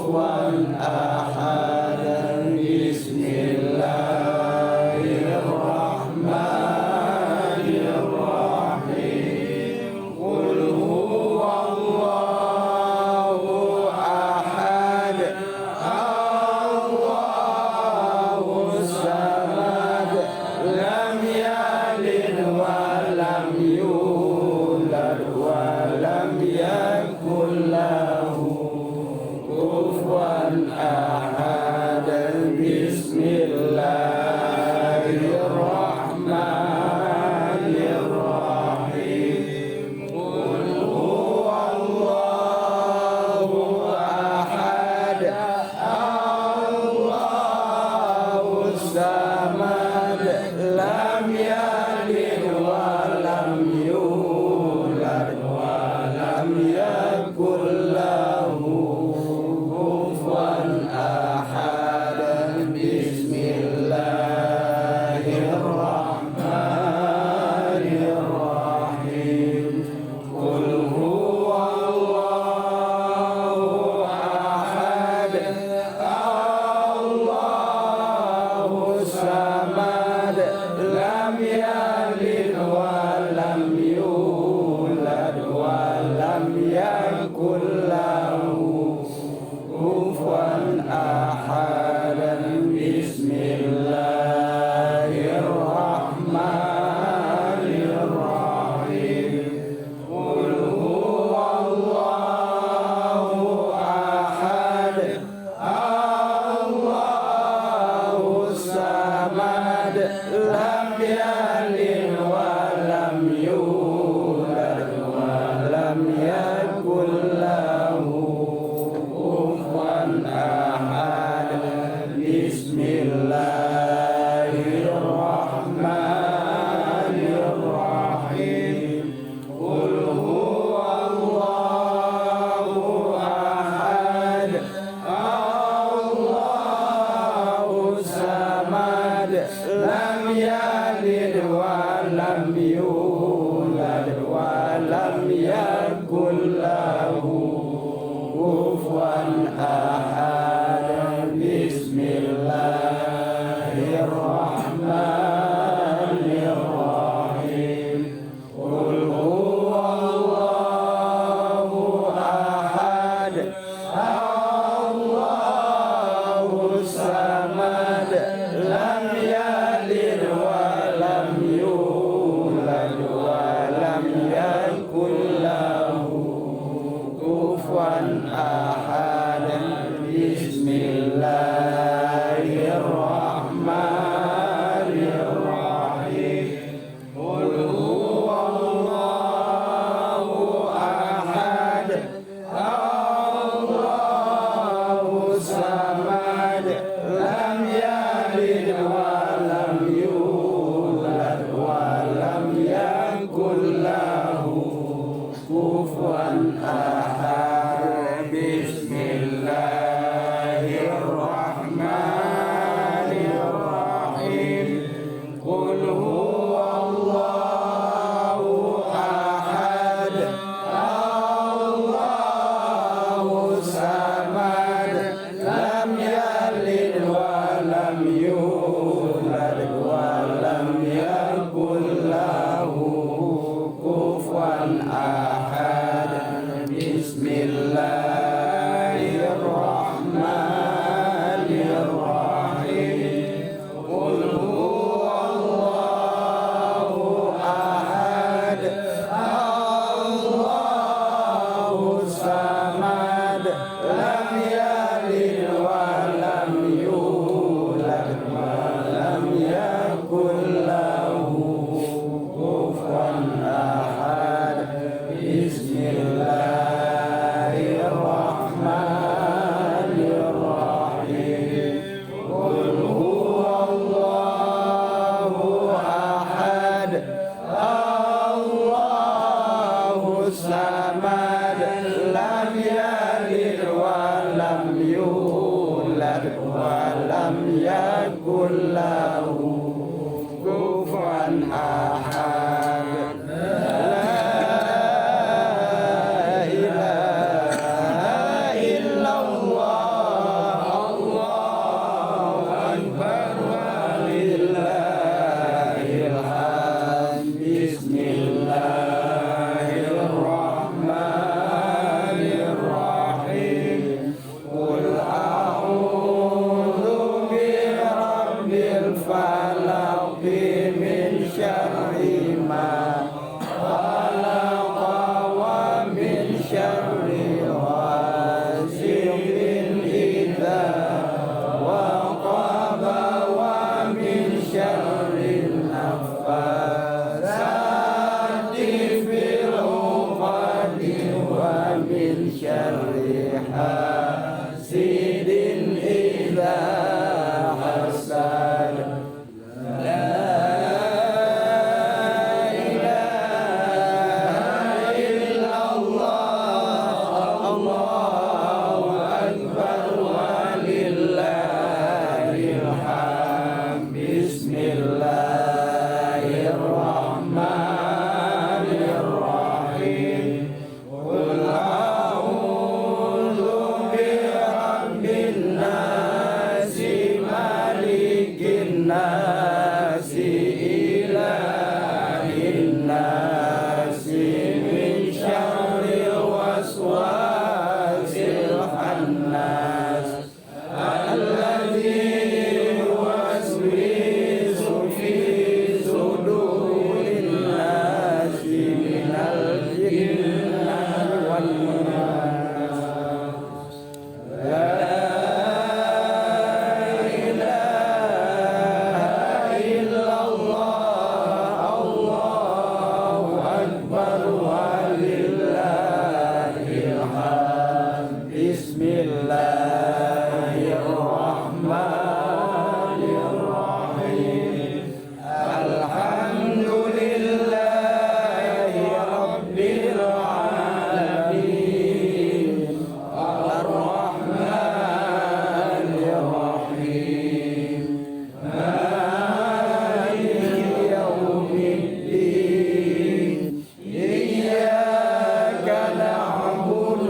kufuwan ahad. Bismillahirrahmanirrahim. Qul huwallahu ahad. Allahus samad. Lam yalid wa lam yulad wa lam yakul lahu kufuwan ahad. Bismillahirrahmanirrahim. Qul huwallahu ahad. Allahus samad. Lam yalid wa lam yulad wa lam yakul lahu kufuwan ahad. Bismillahirrahmanirrahim. Qul huwallahu ahad. Allahus samad. Lam yalid wa lam yulad wa lam yakul lahu kufuwan ahad. Bismillahirrahmanirrahim. Qul huwallahu ahad. Allahus samad. Lam yalid wa lam yulad wa lam yakul lahu kufuwan ahad. Bismillahirrahmanirrahim. Qul huwallahu ahad. Allahus samad. Lam yalid wa lam yulad wa lam yakul lahu kufuwan ahad. Bismillahirrahmanirrahim. Qul huwallahu ahad. Allahus samad. Lam yalid wa lam yulad wa lam yakul lahu kufuwan ahad. Bismillahirrahmanirrahim. Qul huwallahu ahad. Allahus samad. Lam yalid wa lam yulad wa lam yakul lahu kufuwan ahad. Bismillahirrahmanirrahim. Qul huwallahu ahad. Allahus samad. Lam yalid wa lam yulad wa lam yakul lahu kufuwan ahad. Bismillahirrahmanirrahim. Qul huwallahu ahad. Allahus samad. Lam yalid wa lam yulad wa lam yakul lahu kufuwan ahad. Bismillahirrahmanirrahim. حاسد إذا حسد لا إله إلا الله الله أكبر ولله الحمد بسم الله الرحمن الرحيم قل أعوذ برب الناس مالك الناس إله الناس من شر الوسواس الخناس الذي يوسوس في صدور الناس من الجنة والناس لا إله إلا الله الله أكبر ولله الحمد بسم الله الرحمن الرحيم الحمد لله رب العالمين الرحمن الرحيم مالك يوم الدين إياك نعبد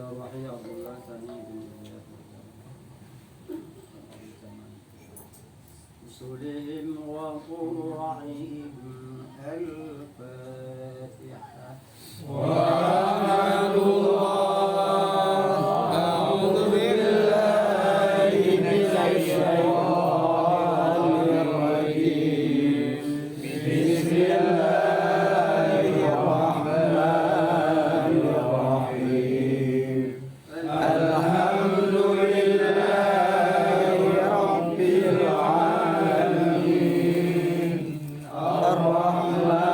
روحي عبد الله سعيد رسلهم وقرعهم الفاتحة. ورحمة الله. أعوذ بالله من الشيطان الرجيم. بسم الله الرحمن الرحيم. الحمد لله رب العالمين. الرحمن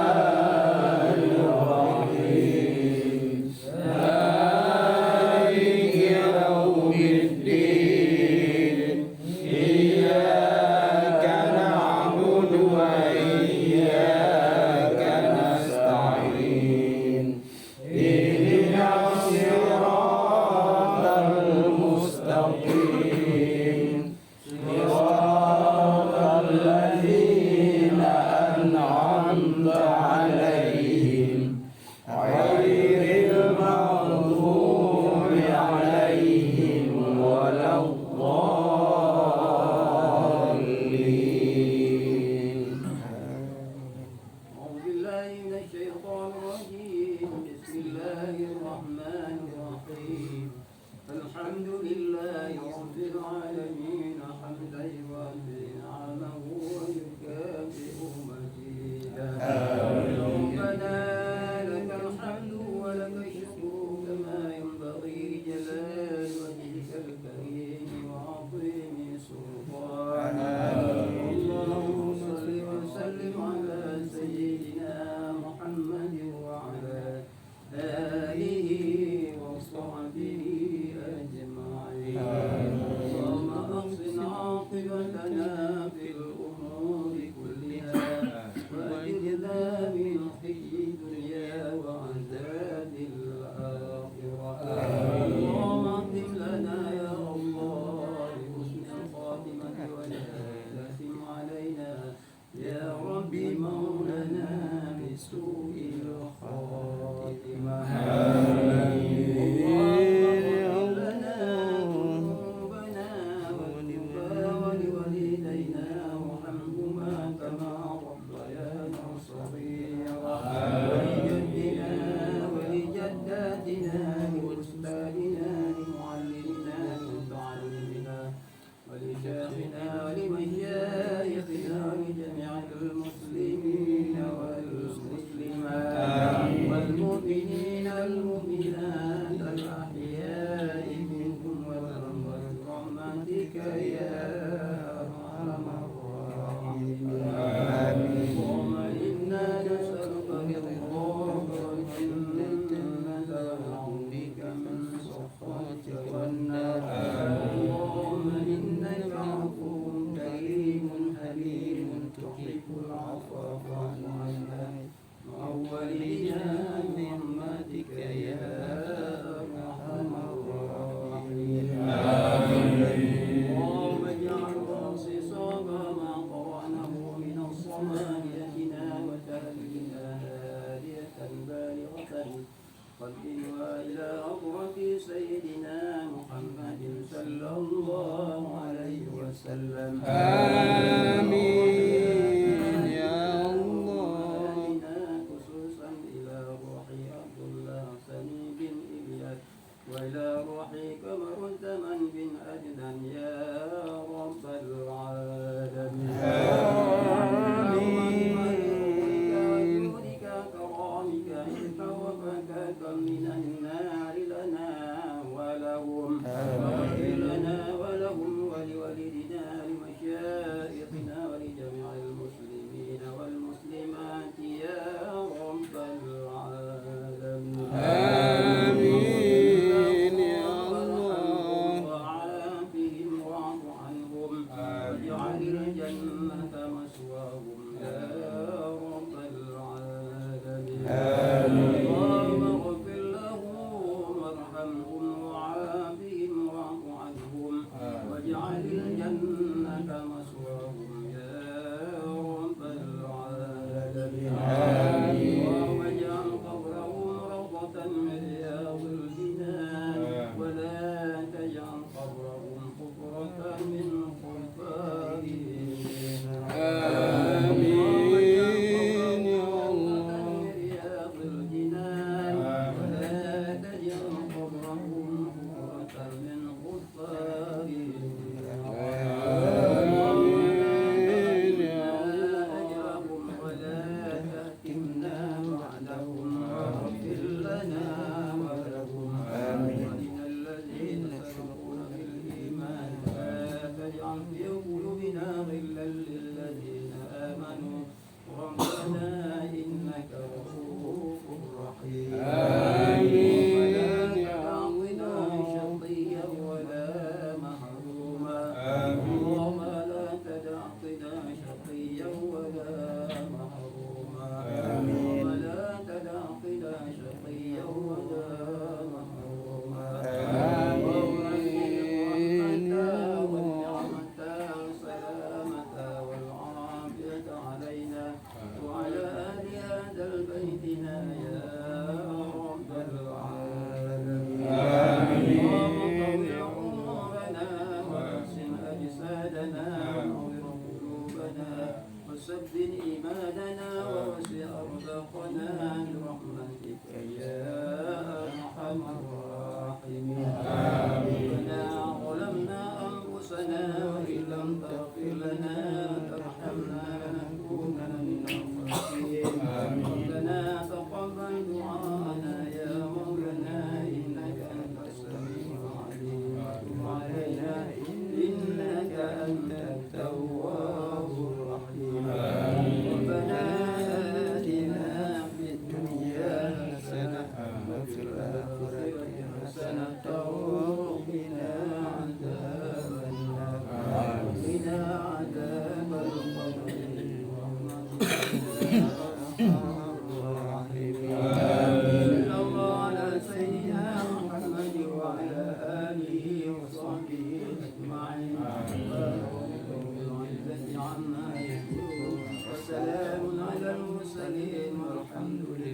الرحيم. مالك يوم الدين. إياك نعبد وإياك نستعين. اهدنا الصراط المستقيم. صراط الذين أنعمت عليهم غير المغضوب عليهم ولا الضالين. أعوذ بالله من الشيطان الرجيم. بسم الله الرحمن الرحيم. الحمد لله رب العالمين حمدا يوافي نعمه ويكافئ مزيدا. ربنا لك الحمد ولك الشكر كما ينبغي لجلال وجهك الكريم وعظيم سلطانك. اللهم صل وسلم على سيدنا محمد وعلى آله وصحبه أجمعين. اللهم أحسن عاقبتنا في الأمور كلها وأجرنا من خزي الدنيا وعذاب الآخرة. اللهم اختم لنا يا الله بحسن الخاتمة ولا تختم علينا يا رب مولانا بسوء الخاتمة. ولوالدينا وارحمهما كما ربيانا صغيرا. ولجدنا ولجداتنا ولأستاذنا لمعلمنا لمتعلمنا ولشيخنا ولمشايخنا ولجميع المسلمين والمسلمات والمؤمنين المؤمنات الأحياء منهم والأموات برحمتك يا أرحم الراحمين. اللهم إنا نسألك رضاك والجنة ونعوذ بك من سخطك والنار. اللهم إنك عفو كريم حليم تحب العفو فاعف عنا مع والدينا برحمتك يا أرحم الراحمين. اللهم اجعل صواب ما قرأناه من الصماميتنا وتهدينا هادية بالغة قدمها إلى أطرف سيدنا محمد صلى الله عليه وسلم. آمين يا الله. خصوصا إلى روح عبد الله سني بن إلياس وإلى روح قمر الزمن بن أجدن يا رب العالمين. وجودك كرامك إذ وفكك من النار لنا ولهم واغفر لنا ولهم ولوالدنا لمشايخنا المرسلين والحمد لله